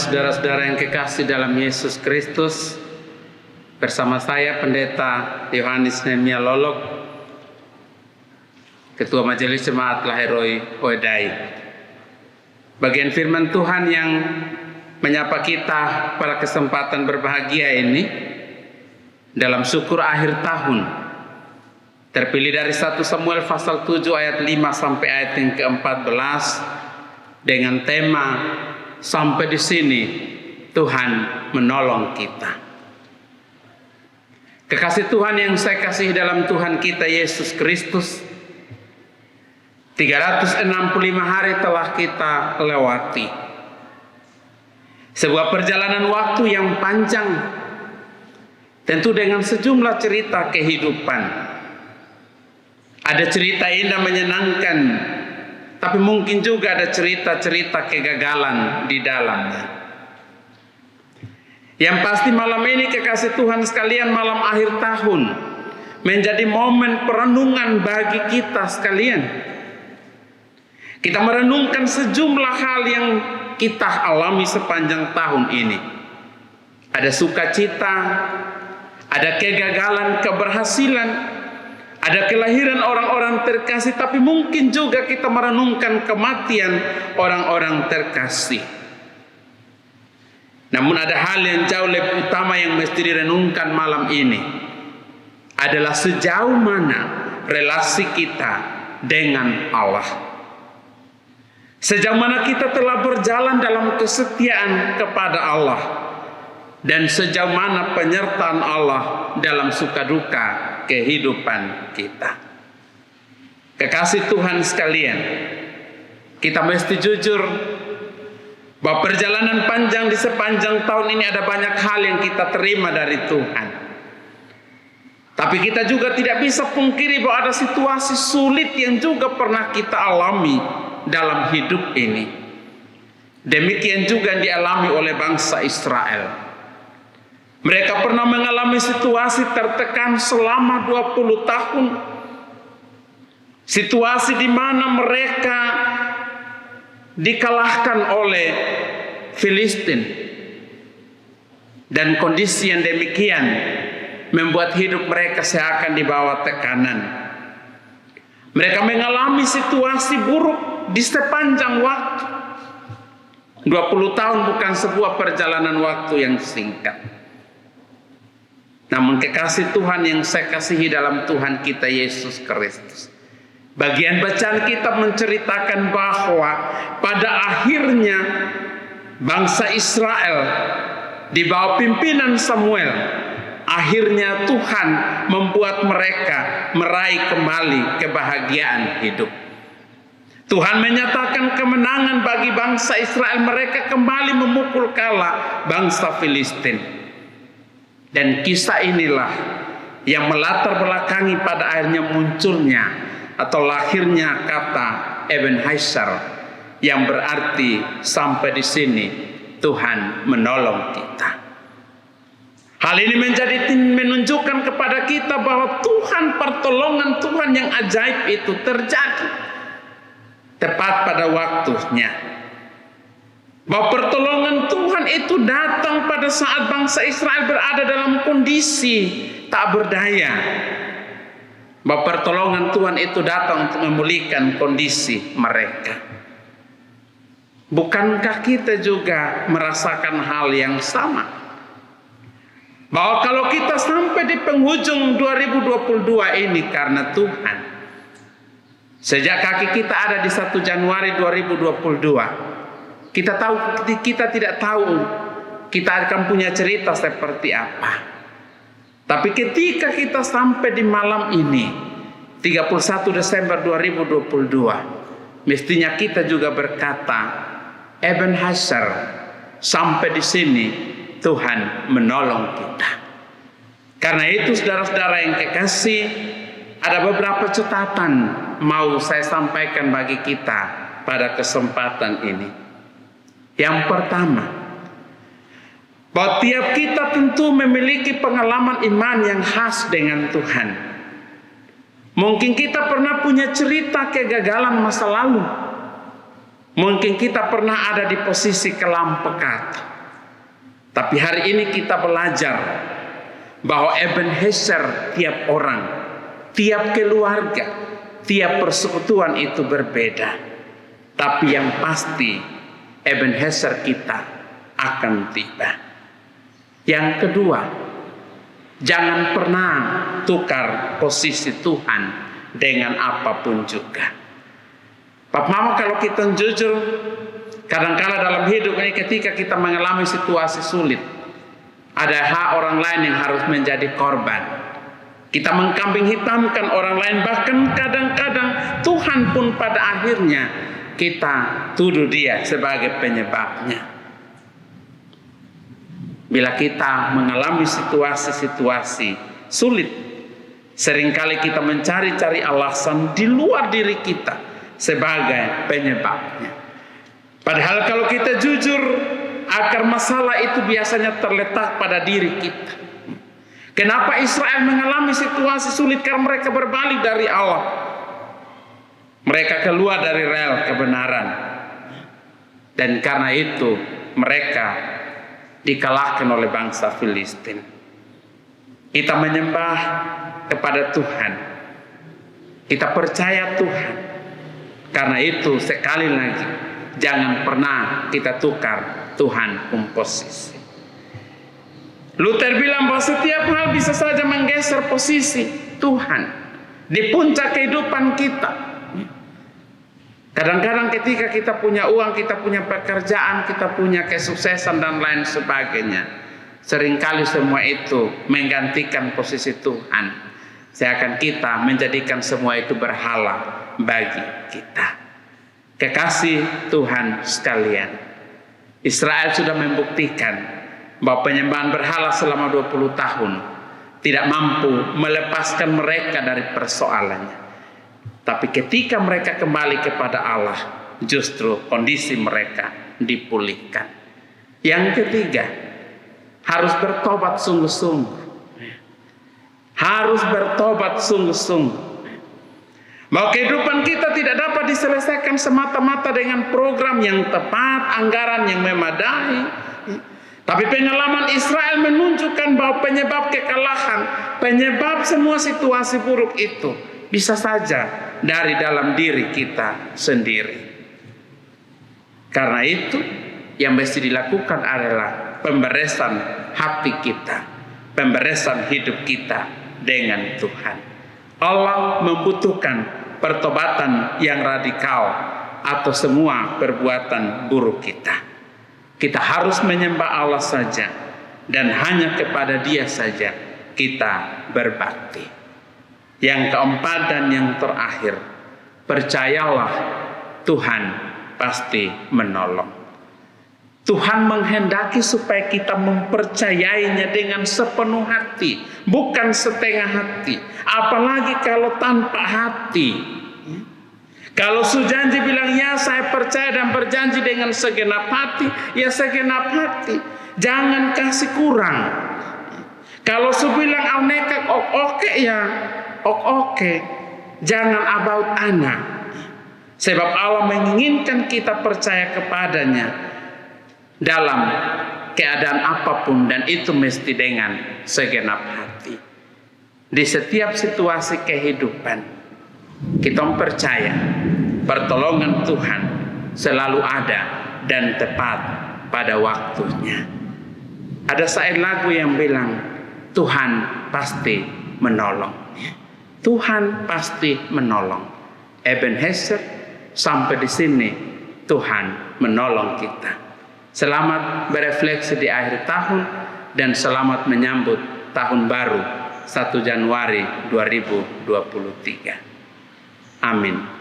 saudara-saudara yang kekasih dalam Yesus Kristus, bersama saya Pendeta Yohanes Nehemia Lolok, Ketua Majelis Jemaat Laheroi Oedai. Bagian firman Tuhan yang menyapa kita pada kesempatan berbahagia ini dalam syukur akhir tahun, terpilih dari 1 Samuel pasal 7 ayat 5 sampai ayat yang ke-14 dengan tema sampai di sini Tuhan menolong kita. Kekasih Tuhan yang saya kasihi dalam Tuhan kita Yesus Kristus, 365 hari telah kita lewati. Sebuah perjalanan waktu yang panjang, tentu dengan sejumlah cerita kehidupan. Ada cerita indah menyenangkan, tapi mungkin juga ada cerita-cerita kegagalan di dalamnya. Yang pasti malam ini kekasih Tuhan sekalian, malam akhir tahun menjadi momen perenungan bagi kita sekalian. Kita merenungkan sejumlah hal yang kita alami sepanjang tahun ini. Ada sukacita, ada kegagalan, keberhasilan, ada kelahiran orang-orang terkasih, tapi mungkin juga kita merenungkan kematian orang-orang terkasih. Namun ada hal yang jauh lebih utama yang mesti direnungkan malam ini, adalah sejauh mana relasi kita dengan Allah. Sejauh mana kita telah berjalan dalam kesetiaan kepada Allah, dan sejauh mana penyertaan Allah dalam suka duka kehidupan kita. Kekasih Tuhan sekalian, kita mesti jujur bahwa perjalanan panjang di sepanjang tahun ini ada banyak hal yang kita terima dari Tuhan. Tapi kita juga tidak bisa pungkiri bahwa ada situasi sulit yang juga pernah kita alami dalam hidup ini. Demikian juga yang dialami oleh bangsa Israel. Mereka pernah mengalami situasi tertekan selama 20 tahun. Situasi di mana mereka dikalahkan oleh Filistin. Dan kondisi yang demikian membuat hidup mereka seakan di bawah tekanan. Mereka mengalami situasi buruk di sepanjang waktu. 20 tahun bukan sebuah perjalanan waktu yang singkat. Namun kekasih Tuhan yang saya kasihi dalam Tuhan kita Yesus Kristus, bagian bacaan kita menceritakan bahwa pada akhirnya bangsa Israel di bawah pimpinan Samuel, akhirnya Tuhan membuat mereka meraih kembali kebahagiaan hidup. Tuhan menyatakan kemenangan bagi bangsa Israel, mereka kembali memukul kalah bangsa Filistin. Dan kisah inilah yang melatar belakangi pada akhirnya munculnya atau lahirnya kata Ebenezer, yang berarti sampai di sini Tuhan menolong kita. Hal ini menunjukkan kepada kita bahwa Tuhan, pertolongan Tuhan yang ajaib itu terjadi tepat pada waktunya. Bahwa pertolongan Tuhan itu datang pada saat bangsa Israel berada dalam kondisi tak berdaya. Bahwa pertolongan Tuhan itu datang untuk memulihkan kondisi mereka. Bukankah kita juga merasakan hal yang sama? Bahwa kalau kita sampai di penghujung 2022 ini karena Tuhan. Sejak kaki kita ada di 1 Januari 2022. Kita tidak tahu kita akan punya cerita seperti apa. Tapi ketika kita sampai di malam ini 31 Desember 2022, mestinya kita juga berkata, Ebenezer, sampai di sini Tuhan menolong kita. Karena itu saudara-saudara yang kekasih, ada beberapa catatan mau saya sampaikan bagi kita pada kesempatan ini. Yang pertama, bahwa tiap kita tentu memiliki pengalaman iman yang khas dengan Tuhan. Mungkin kita pernah punya cerita kegagalan masa lalu. Mungkin kita pernah ada di posisi kelam pekat. Tapi hari ini kita belajar bahwa Ebenezer tiap orang, tiap keluarga, tiap persekutuan itu berbeda. Tapi yang pasti Ebenezer kita akan tiba. Yang kedua, jangan pernah tukar posisi Tuhan dengan apapun juga. Pak Mama, kalau kita jujur, kadang-kala dalam hidup ini ketika kita mengalami situasi sulit, ada hak orang lain yang harus menjadi korban. Kita mengkambing hitamkan orang lain, bahkan kadang-kadang Tuhan pun pada akhirnya kita tuduh dia sebagai penyebabnya. Bila kita mengalami situasi-situasi sulit, seringkali kita mencari-cari alasan di luar diri kita sebagai penyebabnya. Padahal kalau kita jujur, akar masalah itu biasanya terletak pada diri kita. Kenapa Israel mengalami situasi sulit? Karena mereka berbalik dari Allah. Mereka keluar dari rel kebenaran. Dan karena itu mereka dikalahkan oleh bangsa Filistin. Kita menyembah kepada Tuhan. Kita percaya Tuhan. Karena itu sekali lagi, jangan pernah kita tukar Tuhan komposisi. Luther bilang bahwa setiap hal bisa saja menggeser posisi Tuhan di puncak kehidupan kita. Kadang-kadang ketika kita punya uang, kita punya pekerjaan, kita punya kesuksesan dan lain sebagainya, seringkali semua itu menggantikan posisi Tuhan. Seakan kita menjadikan semua itu berhala bagi kita. Kekasih Tuhan sekalian, Israel sudah membuktikan bahwa penyembahan berhala selama 20 tahun tidak mampu melepaskan mereka dari persoalannya. Tapi ketika mereka kembali kepada Allah, justru kondisi mereka dipulihkan. Yang ketiga, harus bertobat sungguh-sungguh. Harus bertobat sungguh-sungguh. Bahwa kehidupan kita tidak dapat diselesaikan semata-mata dengan program yang tepat, anggaran yang memadai. Tapi pengalaman Israel menunjukkan bahwa penyebab kekalahan, penyebab semua situasi buruk itu bisa saja dari dalam diri kita sendiri. Karena itu yang mesti dilakukan adalah pemberesan hati kita, pemberesan hidup kita dengan Tuhan. Allah membutuhkan pertobatan yang radikal atau semua perbuatan buruk kita. Kita harus menyembah Allah saja dan hanya kepada Dia saja kita berbakti. Yang keempat dan yang terakhir, percayalah Tuhan pasti menolong. Tuhan menghendaki supaya kita mempercayainya dengan sepenuh hati, bukan setengah hati. Apalagi kalau tanpa hati. Kalau sujanji bilang ya saya percaya dan berjanji dengan segenap hati, ya segenap hati. Jangan kasih kurang. Kalau su bilang auneka oke ya oke. Jangan about ana. Sebab Allah menginginkan kita percaya kepadanya dalam keadaan apapun, dan itu mesti dengan segenap hati. Di setiap situasi kehidupan kita percaya pertolongan Tuhan selalu ada dan tepat pada waktunya. Ada syair lagu yang bilang Tuhan pasti menolong. Tuhan pasti menolong. Ebenezer, sampai di sini Tuhan menolong kita. Selamat berefleksi di akhir tahun dan selamat menyambut tahun baru 1 Januari 2023. Amin.